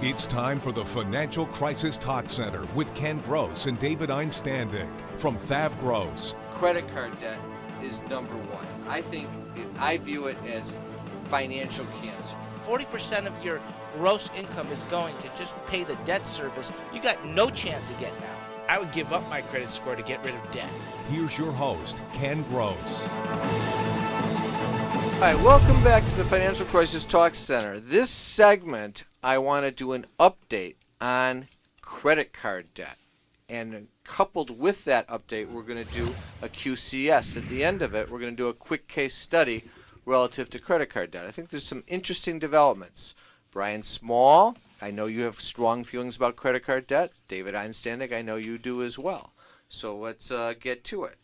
It's time for the Financial Crisis Talk Center with Ken Gross and David Einstandig from Thav Gross. Credit card debt is number one. I view it as financial cancer. 40% of your gross income is going to just pay the debt service. You got no chance of getting out. I would give up my credit score to get rid of debt. Here's your host, Ken Gross. All right, welcome back to the Financial Crisis Talk Center. This segment, I want to do an update on credit card debt. And coupled with that update, we're going to do a QCS. At the end of it, we're going to do a quick case study relative to credit card debt. I think there's some interesting developments. Brian Small, I know you have strong feelings about credit card debt. David Einstandig, I know you do as well. So let's get to it.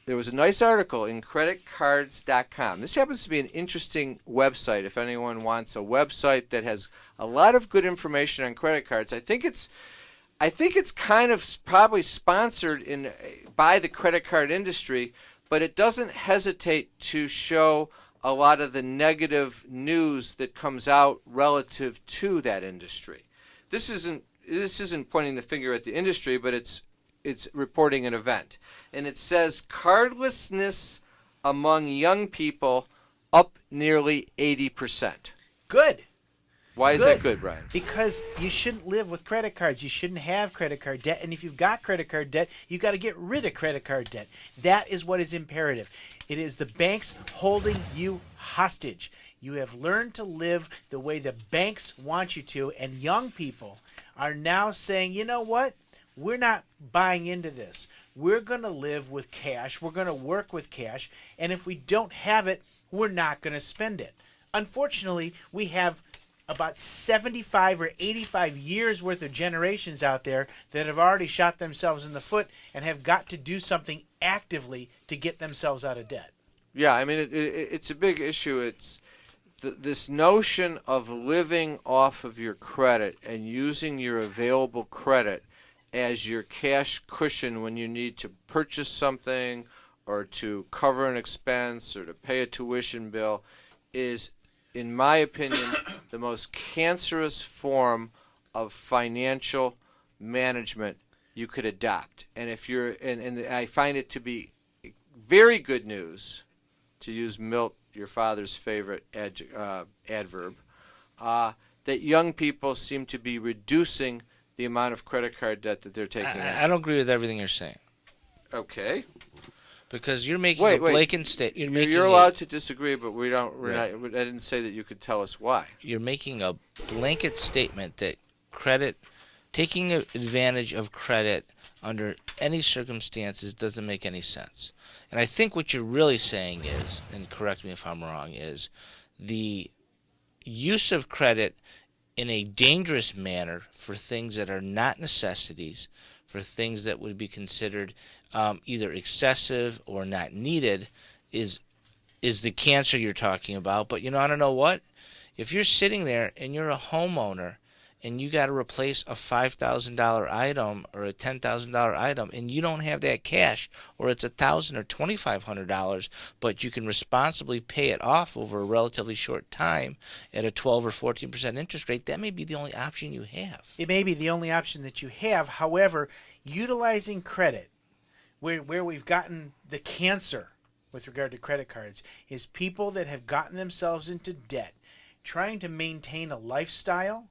There was a nice article in creditcards.com. This happens to be an interesting website if anyone wants a website that has a lot of good information on credit cards. I think it's kind of probably sponsored by the credit card industry, but it doesn't hesitate to show a lot of the negative news that comes out relative to that industry. This isn't pointing the finger at the industry, but it's reporting an event. And it says cardlessness among young people up nearly 80%. Good. Why is that good, Brian? Because you shouldn't live with credit cards. You shouldn't have credit card debt. And if you've got credit card debt, you've got to get rid of credit card debt. That is what is imperative. It is the banks holding you hostage. You have learned to live the way the banks want you to, and young people are now saying, you know what? We're not buying into this. We're going to live with cash. We're going to work with cash. And if we don't have it, we're not going to spend it. Unfortunately, we have about 75 or 85 years worth of generations out there that have already shot themselves in the foot and have got to do something actively to get themselves out of debt. Yeah, I mean, it's a big issue. It's this notion of living off of your credit and using your available credit as your cash cushion when you need to purchase something or to cover an expense or to pay a tuition bill is, in my opinion, the most cancerous form of financial management you could adopt. And if you're, and I find it to be very good news, to use Milt, your father's favorite adverb, that young people seem to be reducing the amount of credit card debt that they're taking out. I don't agree with everything you're saying. Okay. Because you're making a blatant statement. You're allowed to disagree, but we don't. Right. I didn't say that you could tell us why. You're making a blanket statement that taking advantage of credit under any circumstances doesn't make any sense. And I think what you're really saying is, and correct me if I'm wrong, is the use of credit in a dangerous manner for things that are not necessities, for things that would be considered either excessive or not needed, is the cancer you're talking about. But I don't know what. If you're sitting there and you're a homeowner and you got to replace a $5,000 item or a $10,000 item and you don't have that cash, or it's $1,000 or $2,500, but you can responsibly pay it off over a relatively short time at a 12 or 14% interest rate, that may be the only option you have. It may be the only option that you have. However, utilizing credit, where we've gotten the cancer with regard to credit cards, is people that have gotten themselves into debt, trying to maintain a lifestyle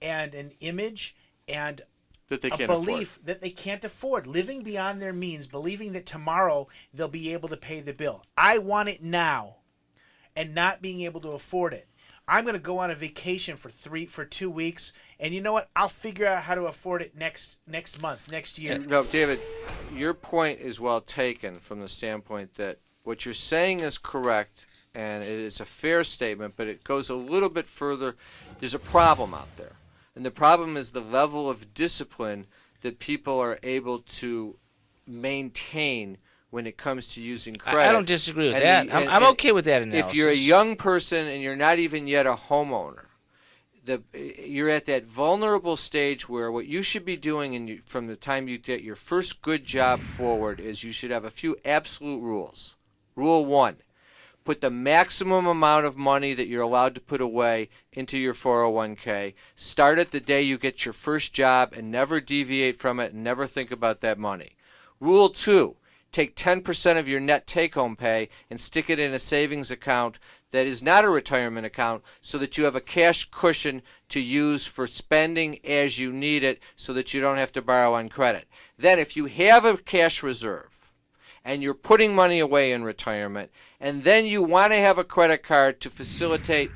and an image and that they a belief that they can't afford, living beyond their means, believing that tomorrow they'll be able to pay the bill. I want it now, and not being able to afford it. I'm going to go on a vacation for 2 weeks, and you know what? I'll figure out how to afford it next month, next year. No, David, your point is well taken from the standpoint that what you're saying is correct, and it is a fair statement, but it goes a little bit further. There's a problem out there, and the problem is the level of discipline that people are able to maintain when it comes to using credit. I don't disagree with that. I'm okay with that analysis. If you're a young person and you're not even yet a homeowner, you're at that vulnerable stage where what you should be doing from the time you get your first good job forward is you should have a few absolute rules. Rule 1, put the maximum amount of money that you're allowed to put away into your 401k. Start it the day you get your first job and never deviate from it and never think about that money. Rule 2, take 10% of your net take-home pay and stick it in a savings account that is not a retirement account so that you have a cash cushion to use for spending as you need it so that you don't have to borrow on credit. Then if you have a cash reserve and you're putting money away in retirement and then you want to have a credit card to facilitate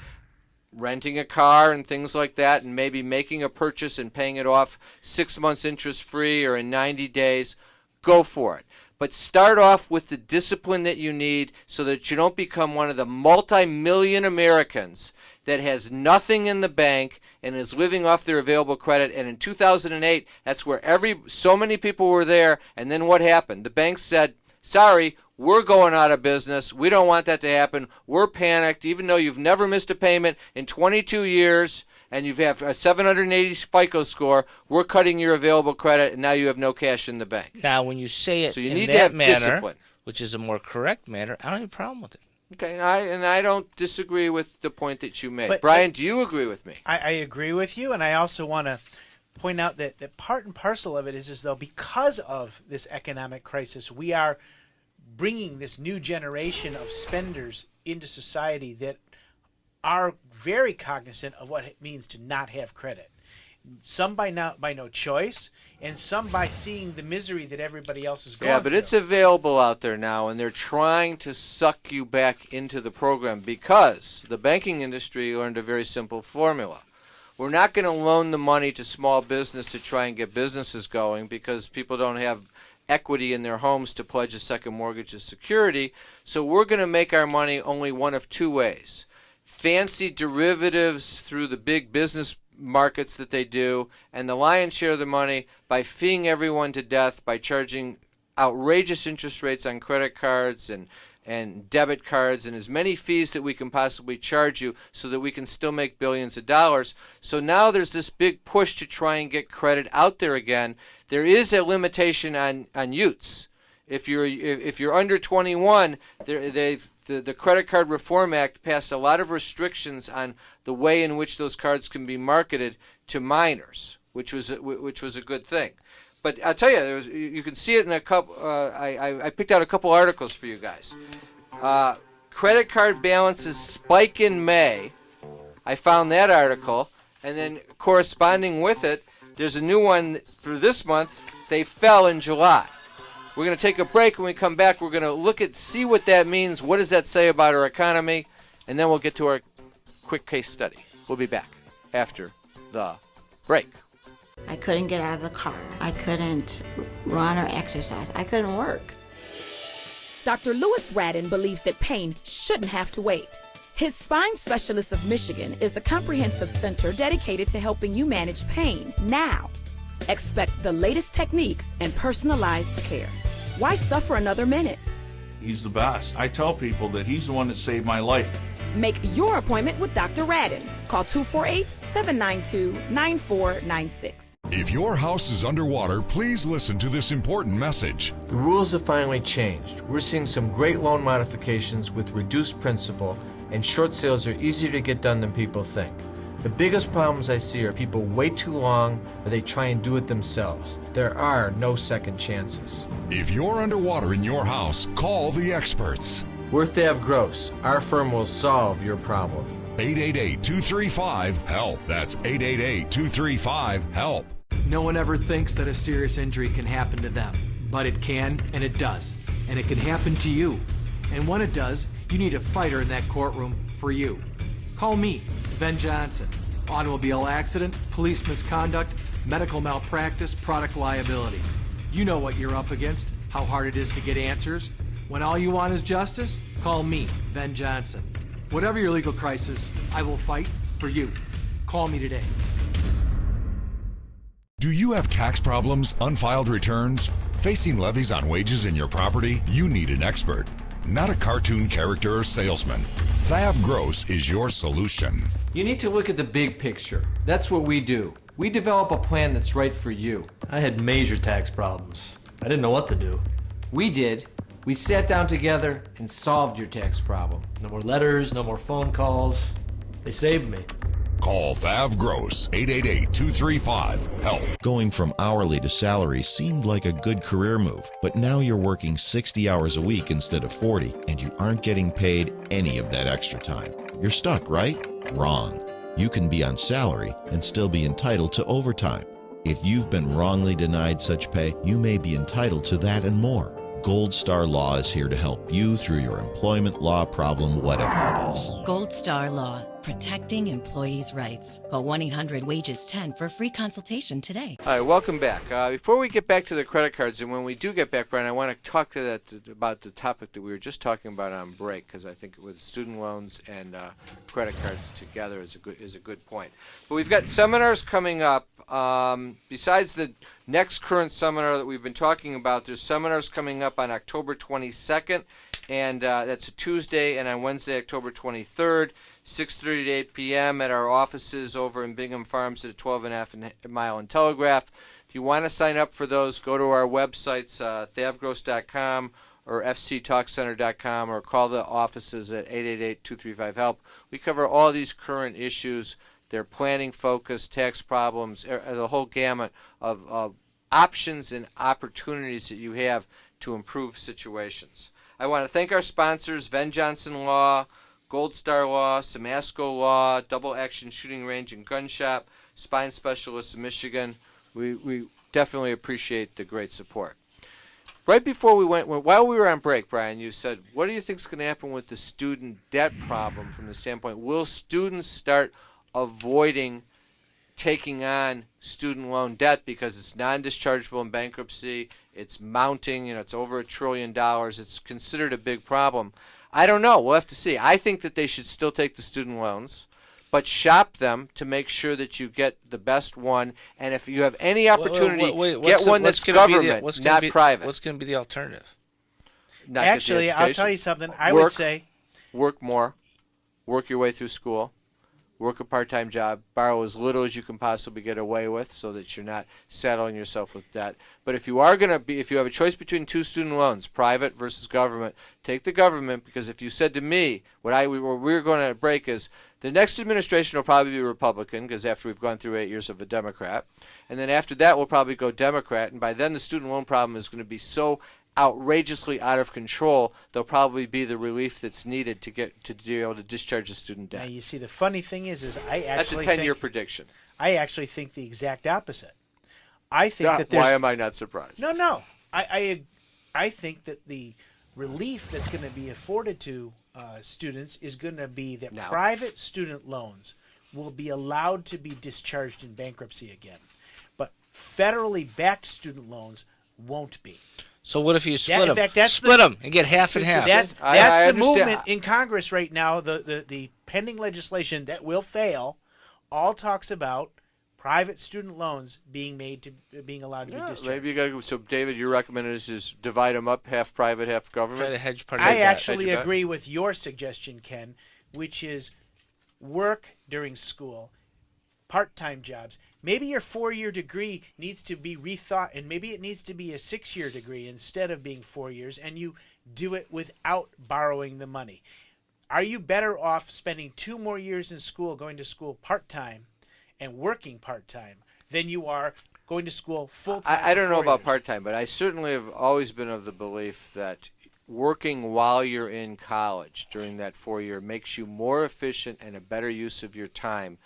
renting a car and things like that and maybe making a purchase and paying it off 6 months interest free or in 90 days, go for it. But start off with the discipline that you need so that you don't become one of the multi-million Americans that has nothing in the bank and is living off their available credit. And in 2008, that's where so many people were there. And then what happened? The banks said, sorry, we're going out of business. We don't want that to happen. We're panicked. Even though you've never missed a payment in 22 years and you have a 780 FICO score, we're cutting your available credit, and now you have no cash in the bank. Now, when you say it so you in need that to have manner, discipline, which is a more correct manner, I don't have a problem with it. Okay, and I don't disagree with the point that you made. But Brian, do you agree with me? I agree with you, and I also want to point out that part and parcel of it is as though because of this economic crisis, we are bringing this new generation of spenders into society that are very cognizant of what it means to not have credit. Some by no choice, and some by seeing the misery that everybody else is going through. Yeah, but it's available out there now, and they're trying to suck you back into the program because the banking industry learned a very simple formula. We're not going to loan the money to small business to try and get businesses going because people don't have equity in their homes to pledge a second mortgage as security. So we're going to make our money only one of two ways. Fancy derivatives through the big business markets that they do, and the lion's share of the money by feeing everyone to death by charging outrageous interest rates on credit cards and debit cards and as many fees that we can possibly charge you so that we can still make billions of dollars. So now there's this big push to try and get credit out there again. There is a limitation on youths. If you're under 21, the Credit Card Reform Act passed a lot of restrictions on the way in which those cards can be marketed to minors, which was a good thing. But I'll tell you, you can see it in a couple. I picked out a couple articles for you guys. Credit card balances spike in May. I found that article, and then corresponding with it, there's a new one for this month. They fell in July. We're going to take a break. When we come back, we're going to see what that means. What does that say about our economy? And then we'll get to our quick case study. We'll be back after the break. I couldn't get out of the car. I couldn't run or exercise. I couldn't work. Dr. Lewis Radin believes that pain shouldn't have to wait. His Spine Specialist of Michigan is a comprehensive center dedicated to helping you manage pain now. Expect the latest techniques and personalized care. Why suffer another minute? He's the best. I tell people that he's the one that saved my life. Make your appointment with Dr. Radin. Call 248-792-9496. If your house is underwater, please listen to this important message. The rules have finally changed. We're seeing some great loan modifications with reduced principal, and short sales are easier to get done than people think. The biggest problems I see are people wait too long or they try and do it themselves. There are no second chances. If you're underwater in your house, call the experts. We're Thav Gross. Our firm will solve your problem. 888-235-HELP. That's 888-235-HELP. No one ever thinks that a serious injury can happen to them, but it can, and it does. And it can happen to you. And when it does, you need a fighter in that courtroom for you. Call me, Ben Johnson. Automobile accident, police misconduct, medical malpractice, product liability. You know what you're up against, how hard it is to get answers. When all you want is justice, call me, Ben Johnson. Whatever your legal crisis, I will fight for you. Call me today. Do you have tax problems, unfiled returns, facing levies on wages in your property? You need an expert, not a cartoon character or salesman. Thav Gross is your solution. You need to look at the big picture. That's what we do. We develop a plan that's right for you. I had major tax problems. I didn't know what to do. We did. We sat down together and solved your tax problem. No more letters, no more phone calls. They saved me. Call Thav Gross, 888-235-HELP. Going from hourly to salary seemed like a good career move, but now you're working 60 hours a week instead of 40, and you aren't getting paid any of that extra time. You're stuck, right? Wrong. You can be on salary and still be entitled to overtime. If you've been wrongly denied such pay, you may be entitled to that and more. Gold Star Law is here to help you through your employment law problem, whatever it is. Gold Star Law, protecting employees' rights. Call 1-800-WAGES-10 for a free consultation today. All right, welcome back. Before we get back to the credit cards, and when we do get back, Brian, I want to talk to about the topic that we were just talking about on break, because I think with student loans and credit cards together is a good point. But we've got seminars coming up. Besides the next current seminar that we've been talking about, there's seminars coming up on October 22nd, and that's a Tuesday, and on Wednesday, October 23rd, 6:30 to 8 p.m. at our offices over in Bingham Farms at 12.5 Mile and Telegraph. If you want to sign up for those, go to our websites, thavgross.com or fctalkcenter.com, or call the offices at 888-235-HELP. We cover all these current issues. They're planning focused, tax problems, the whole gamut of options and opportunities that you have to improve situations. I want to thank our sponsors, Venn Johnson Law, Gold Star Law, Samasco Law, Double Action Shooting Range and Gun Shop, Spine Specialists of Michigan. We definitely appreciate the great support. Right before we while we were on break, Brian, you said, what do you think is going to happen with the student debt problem from the standpoint? Will students start avoiding taking on student loan debt because it's non-dischargeable in bankruptcy, it's mounting, it's over $1 trillion, it's considered a big problem? I don't know. We'll have to see. I think that they should still take the student loans, but shop them to make sure that you get the best one. And if you have any opportunity, get one that's government, not private. What's going to be the alternative? Actually, I'll tell you something. I would say work more, work your way through school, work a part-time job, borrow as little as you can possibly get away with so that you're not saddling yourself with debt. But if you have a choice between two student loans, private versus government, take the government, because if you said to me, what we were going to break is the next administration will probably be Republican, because after we've gone through 8 years of a Democrat, and then after that we'll probably go Democrat, and by then the student loan problem is going to be so outrageously out of control, there'll probably be the relief that's needed to be able to discharge a student debt. Now, you see, the funny thing is I actually that's a 10-year prediction. I actually think the exact opposite. I think that there's... Why am I not surprised? No. I think that the relief that's going to be afforded to students is going to be that private student loans will be allowed to be discharged in bankruptcy again, but federally backed student loans won't be. So what if you split them? Split them and get half and half. That's the movement in Congress right now. The pending legislation that will fail all talks about private student loans being allowed to be discharged. Maybe you got to. So, David, your recommendation is just divide them up, half private, half government. Try to hedge part. I actually agree with your suggestion, Ken, which is work during school, part-time jobs. Maybe your 4-year degree needs to be rethought, and maybe it needs to be a 6-year degree instead of being 4 years, and you do it without borrowing the money. Are you better off spending 2 more years in school, going to school part-time and working part-time, than you are going to school full-time? I don't know about part-time, but I certainly have always been of the belief that working while you're in college during that 4-year makes you more efficient and a better use of your time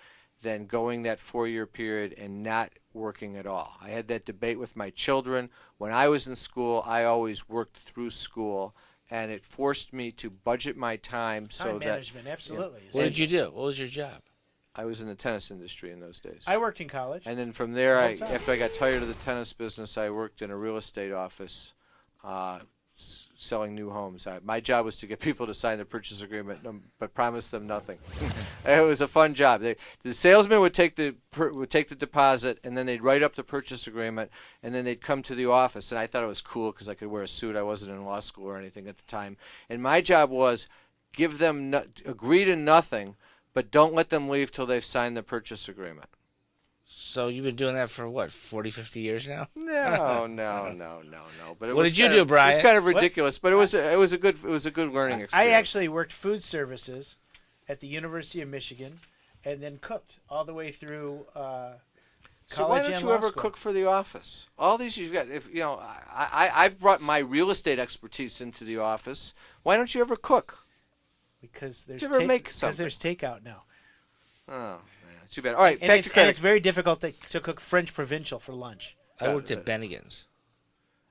than going that 4-year period and not working at all. I had that debate with my children. When I was in school, I always worked through school, and it forced me to budget my time time management, absolutely. What did you do? What was your job? I was in the tennis industry in those days. I worked in college. And then from there, after I got tired of the tennis business, I worked in a real estate office selling new homes. My job was to get people to sign the purchase agreement, but promise them nothing. It was a fun job. The salesman would take the deposit, and then they'd write up the purchase agreement, and then they'd come to the office. And I thought it was cool because I could wear a suit. I wasn't in law school or anything at the time. And my job was give them agree to nothing, but don't let them leave till they've signed the purchase agreement. So you've been doing that for what, 40, 50 years now? No. But what did you do, Brian? It was kind of ridiculous, but it was a good learning experience. I actually worked food services at the University of Michigan, and then cooked all the way through college. So why don't you ever cook for the office? All these you've got. If I've brought my real estate expertise into the office. Why don't you ever cook? Because there's because there's takeout now. Oh man, too bad. All right, and back to credit. And it's very difficult to cook French Provincial for lunch. I worked at Bennigan's.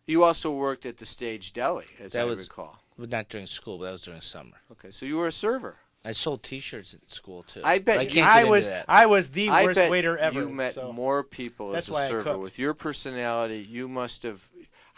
You also worked at the Stage Deli, as I recall. Not during school, but that was during summer. Okay, so you were a server. I sold T-shirts at school too. I bet I was the worst waiter ever. You met more people as a why server. With your personality, you must have.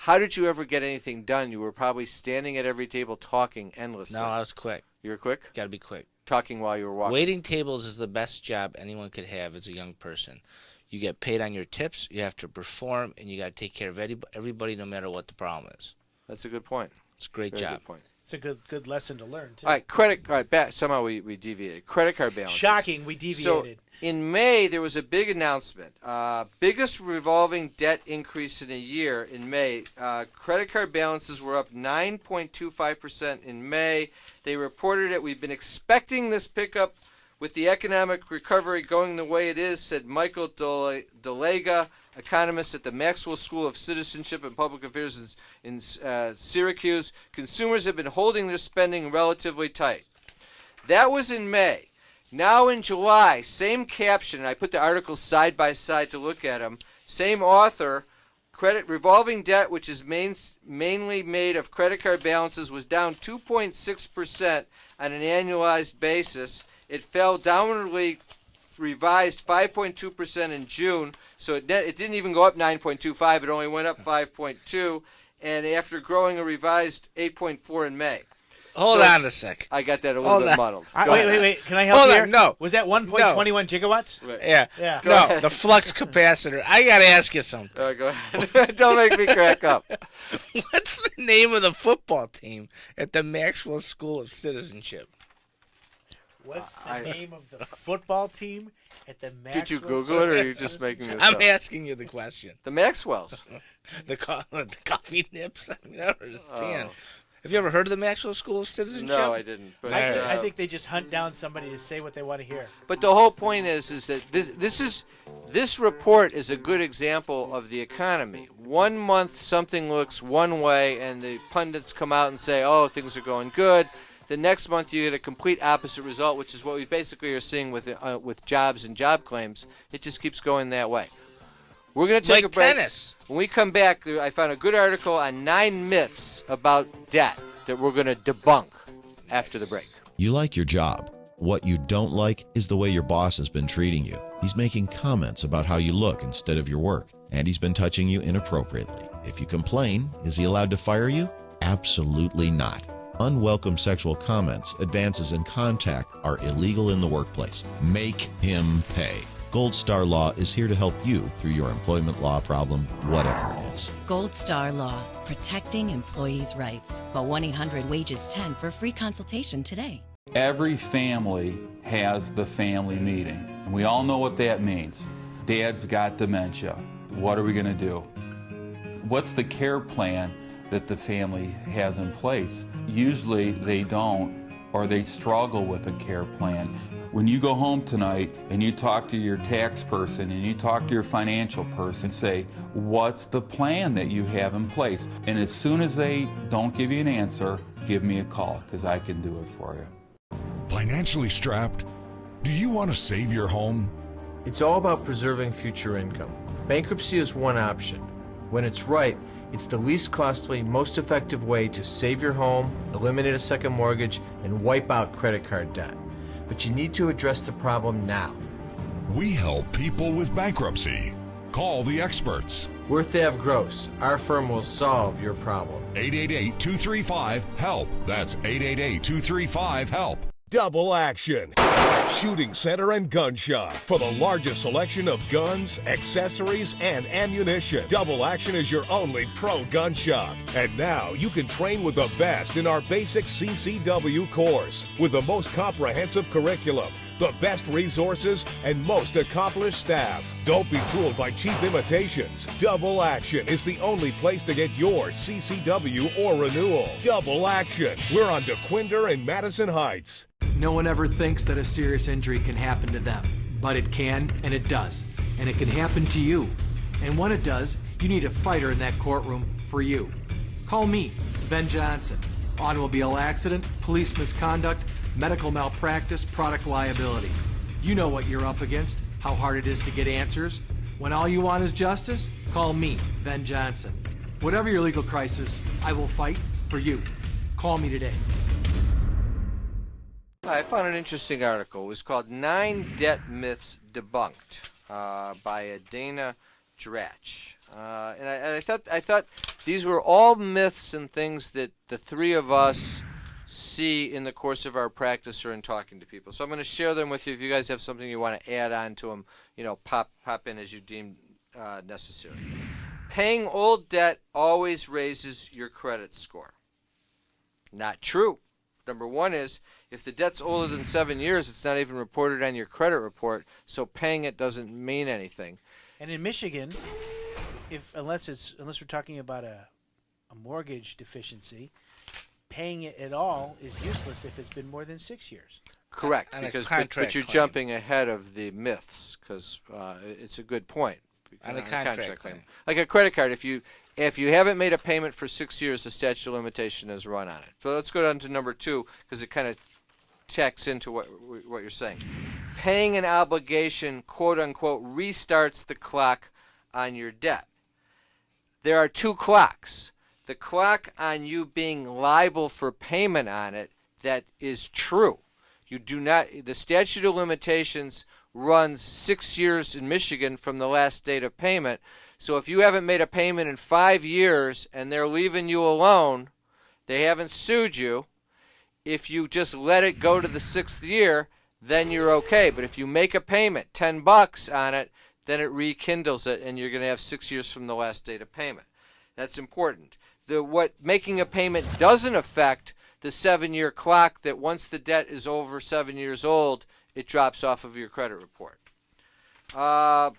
How did you ever get anything done? You were probably standing at every table talking endlessly. No, I was quick. You were quick? Got to be quick. Talking while you were walking. Waiting tables is the best job anyone could have as a young person. You get paid on your tips, you have to perform, and you got to take care of everybody no matter what the problem is. That's a good point. It's a great Very job. Good point. It's a good lesson to learn, too. All right, somehow we deviated. Credit card balances. Shocking, we deviated. So in May, there was a big announcement. Biggest revolving debt increase in a year in May. Credit card balances were up 9.25% in May. They reported it. We've been expecting this pickup with the economic recovery going the way it is, said Michael Delega, economist at the Maxwell School of Citizenship and Public Affairs in Syracuse. Consumers have been holding their spending relatively tight. That was in May. Now in July, same caption. I put the articles side by side to look at them. Same author. Credit revolving debt, which is mainly made of credit card balances, was down 2.6% on an annualized basis. It fell downwardly, revised 5.2% in June, so it didn't even go up 9.25. It only went up 5.2, and after growing a revised 8.4 in May. Hold on a sec. I got that a little bit muddled. Wait. Can I help you here? No. Was that 1.21 gigawatts? Right. Yeah. No, the flux capacitor. I got to ask you something. Go ahead. Don't make me crack up. What's the name of the football team at the Maxwell School of Citizenship? What's the name of the football team at the Maxwell? Did you Google it, or are you just making this I'm up? asking you the question. The Maxwells. the coffee nips? I mean, I don't understand. Have you ever heard of the Maxwell School of Citizenship? No, I didn't. But I think they just hunt down somebody to say what they want to hear. But the whole point is that this report is a good example of the economy. 1 month something looks one way, and the pundits come out and say, "Oh, things are going good." The next month you get a complete opposite result, which is what we basically are seeing with jobs and job claims. It just keeps going that way. We're going to take a break. Tennis. When we come back, I found a good article on 9 myths about debt that we're going to debunk after the break. You like your job. What you don't like is the way your boss has been treating you. He's making comments about how you look instead of your work, and he's been touching you inappropriately. If you complain, is he allowed to fire you? Absolutely not. Unwelcome sexual comments, advances, and contact are illegal in the workplace. Make him pay. Gold Star Law is here to help you through your employment law problem, whatever it is. Gold Star Law, protecting employees' rights. Call 1-800-WAGES-10 for a free consultation today. Every family has the family meeting, and we all know what that means. Dad's got dementia. What are we going to do? What's the care plan that the family has in place? Usually they don't, or they struggle with a care plan. When you go home tonight and you talk to your tax person and you talk to your financial person, say, what's the plan that you have in place? And as soon as they don't give you an answer, give me a call, because I can do it for you. Financially strapped? Do you want to save your home? It's all about preserving future income. Bankruptcy is one option. When it's right, it's the least costly, most effective way to save your home, eliminate a second mortgage, and wipe out credit card debt. But you need to address the problem now. We help people with bankruptcy. Call the experts. We're Thav Gross. Our firm will solve your problem. 888-235-HELP. That's 888-235-HELP. Double action. Shooting Center and Gun Shop. For the largest selection of guns, accessories, and ammunition, Double Action is your only pro gun shop. And now you can train with the best in our basic CCW course. With the most comprehensive curriculum, the best resources, and most accomplished staff. Don't be fooled by cheap imitations. Double Action is the only place to get your CCW or renewal. Double Action. We're on DeQuinder and Madison Heights. No one ever thinks that a serious injury can happen to them, but it can, and it does. And it can happen to you. And when it does, you need a fighter in that courtroom for you. Call me, Ben Johnson. Automobile accident, police misconduct, medical malpractice, product liability. You know what you're up against, how hard it is to get answers. When all you want is justice, call me, Ben Johnson. Whatever your legal crisis, I will fight for you. Call me today. I found an interesting article. It was called 9 Debt Myths Debunked by Dana Dratch. And I thought these were all myths and things that the three of us see in the course of our practice or in talking to people. So I'm going to share them with you. If you guys have something you want to add on to them, pop in as you deem necessary. Paying old debt always raises your credit score. Not true. Number one is, if the debt's older than 7 years, it's not even reported on your credit report, so paying it doesn't mean anything. And in Michigan, unless we're talking about a mortgage deficiency, paying it at all is useless if it's been more than 6 years. Correct, but you're jumping ahead of the myths because it's a good point. On a contract claim. Like a credit card, if you haven't made a payment for 6 years, the statute of limitation is run on it. So let's go down to number 2 because it kind of tacks into what you're saying. Paying an obligation, quote unquote, restarts the clock on your debt. There are 2 clocks. The clock on you being liable for payment on it, that is true. You do not. The statute of limitations runs 6 years in Michigan from the last date of payment. So if you haven't made a payment in 5 years and they're leaving you alone, they haven't sued you. If you just let it go to the 6th year, then you're okay. But if you make a payment, $10 on it, then it rekindles it, and you're going to have 6 years from the last date of payment. That's important. What making a payment doesn't affect the 7-year clock that once the debt is over 7 years old, it drops off of your credit report. And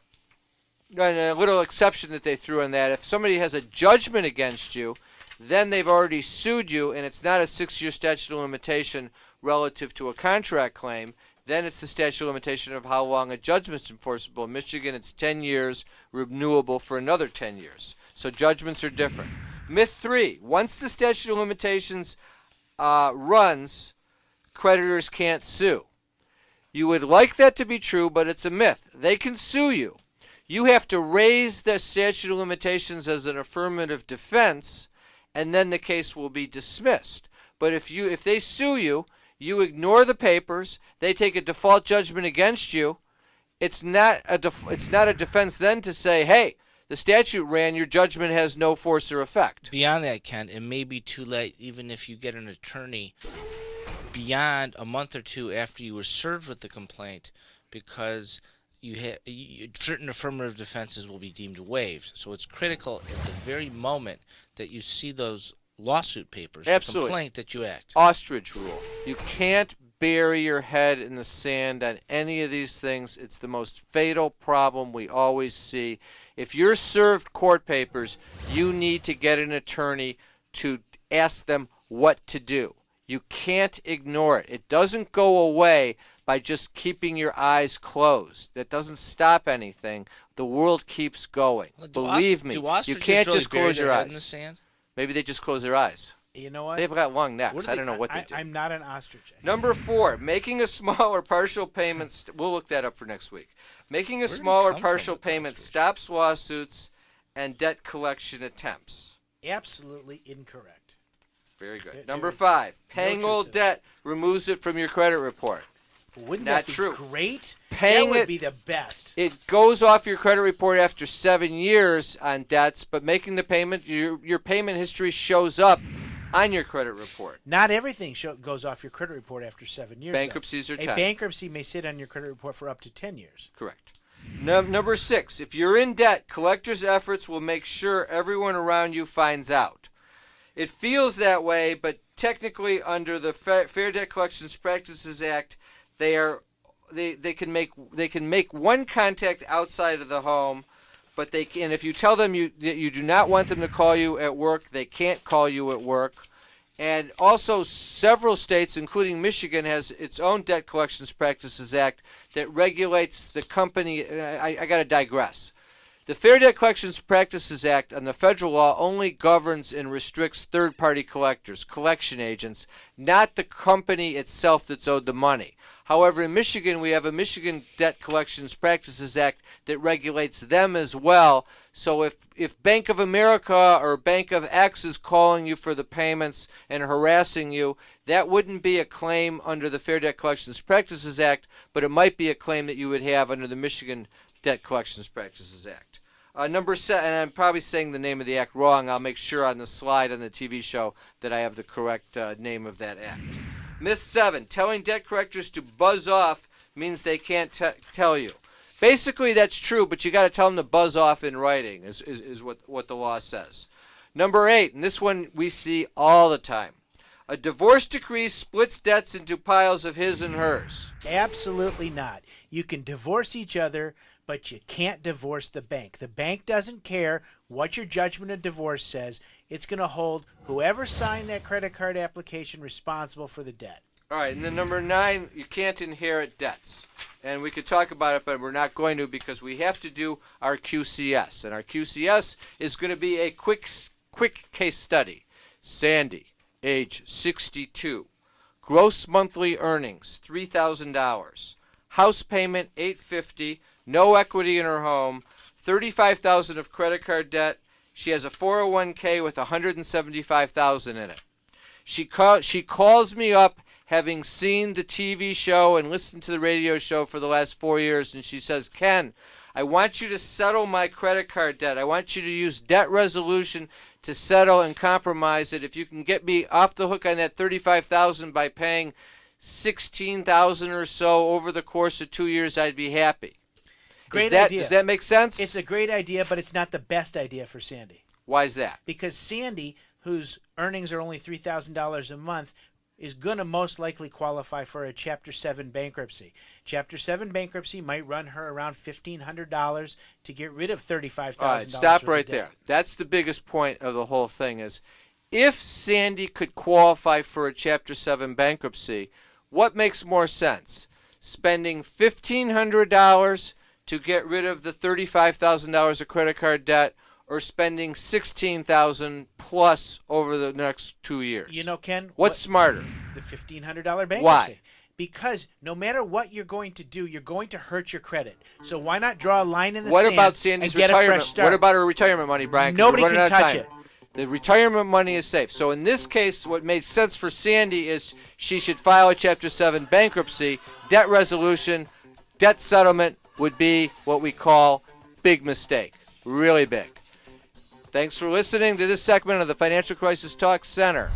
a little exception that they threw in that, if somebody has a judgment against you, then they've already sued you, and it's not a 6-year statute of limitation relative to a contract claim. Then it's the statute of limitation of how long a judgment's enforceable. In Michigan, it's 10 years, renewable for another 10 years. So judgments are different. Myth 3, once the statute of limitations runs, creditors can't sue. You would like that to be true, but it's a myth. They can sue you. You have to raise the statute of limitations as an affirmative defense, and then the case will be dismissed. But if they sue you, you ignore the papers, they take a default judgment against you, it's not a defense then to say, hey, the statute ran, your judgment has no force or effect. Beyond that, Ken, it may be too late even if you get an attorney beyond a month or 2 after you were served with the complaint, because certain affirmative defenses will be deemed waived. So it's critical at the very moment that you see those lawsuit papers, Absolutely. The complaint, that you act. Ostrich rule. You can't bury your head in the sand on any of these things. It's the most fatal problem we always see. If you're served court papers, you need to get an attorney to ask them what to do. You can't ignore it. It doesn't go away by just keeping your eyes closed. That doesn't stop anything. The world keeps going. Well, Believe me, you can't just close your eyes. In the sand? Maybe they just close their eyes. You know what? They've got long necks. I don't know what they do. I'm not an ostrich. Number 4, making a small or partial payment. We'll look that up for next week. Making a small or partial payment stops lawsuits and debt collection attempts. Absolutely incorrect. Very good. Number 5, paying old debt removes it from your credit report. Wouldn't Not that be true. great? Paying that would be the best. It goes off your credit report after 7 years on debts, but making the payment, your payment history shows up on your credit report. Not everything goes off your credit report after 7 years. Bankruptcies are 10. A bankruptcy may sit on your credit report for up to 10 years. Correct. Number 6, if you're in debt, collectors' efforts will make sure everyone around you finds out. It feels that way, but technically under the Fair Debt Collections Practices Act, they can make one contact outside of the home, but they can. If you tell them that you do not want them to call you at work, they can't call you at work. And also, several states, including Michigan, has its own Debt Collections Practices Act that regulates the company. I got to digress. The Fair Debt Collections Practices Act on the federal law only governs and restricts third-party collectors, collection agents, not the company itself that's owed the money. However, in Michigan, we have a Michigan Debt Collections Practices Act that regulates them as well. So if Bank of America or Bank of X is calling you for the payments and harassing you, that wouldn't be a claim under the Fair Debt Collections Practices Act, but it might be a claim that you would have under the Michigan Debt Collections Practices Act. Number 7, and I'm probably saying the name of the act wrong. I'll make sure on the slide on the TV show that I have the correct name of that act. Myth 7, telling debt collectors to buzz off means they can't tell you. Basically, that's true, but you got to tell them to buzz off in writing is what the law says. Number 8, and this one we see all the time. A divorce decree splits debts into piles of his and hers. Absolutely not. You can divorce each other, but you can't divorce the bank. The bank doesn't care what your judgment of divorce says. It's going to hold whoever signed that credit card application responsible for the debt. All right, and then number 9, you can't inherit debts. And we could talk about it, but we're not going to because we have to do our QCS. And our QCS is going to be a quick case study. Sandy, age 62. Gross monthly earnings, $3,000. House payment, $850. No equity in her home, $35,000 of credit card debt. She has a 401k with $175,000 in it. She calls me up, having seen the TV show and listened to the radio show for the last 4 years, and she says, Ken, I want you to settle my credit card debt. I want you to use debt resolution to settle and compromise it. If you can get me off the hook on that $35,000 by paying $16,000 or so over the course of 2 years, I'd be happy. Great idea. Does that make sense? It's a great idea, but it's not the best idea for Sandy. Why is that? Because Sandy, whose earnings are only $3,000 a month, is going to most likely qualify for a Chapter 7 bankruptcy. Chapter 7 bankruptcy might run her around $1,500 to get rid of $35,000. All right, stop right there. That's the biggest point of the whole thing is if Sandy could qualify for a Chapter 7 bankruptcy, what makes more sense? Spending $1,500 to get rid of the $35,000 of credit card debt, or spending $16,000 plus over the next 2 years? You know, Ken, what's smarter? The $1,500 bankruptcy. Why? Because no matter what you're going to do, you're going to hurt your credit. So why not draw a line in the What sand about Sandy's and get a fresh retirement? start? What about her retirement money, Brian? 'Cause Nobody we're running can out of touch time. it. The retirement money is safe. So in this case, what made sense for Sandy is she should file a Chapter 7 bankruptcy. Debt resolution, debt settlement would be what we call big mistake. Really big. Thanks for listening to this segment of the Financial Crisis Talk Center.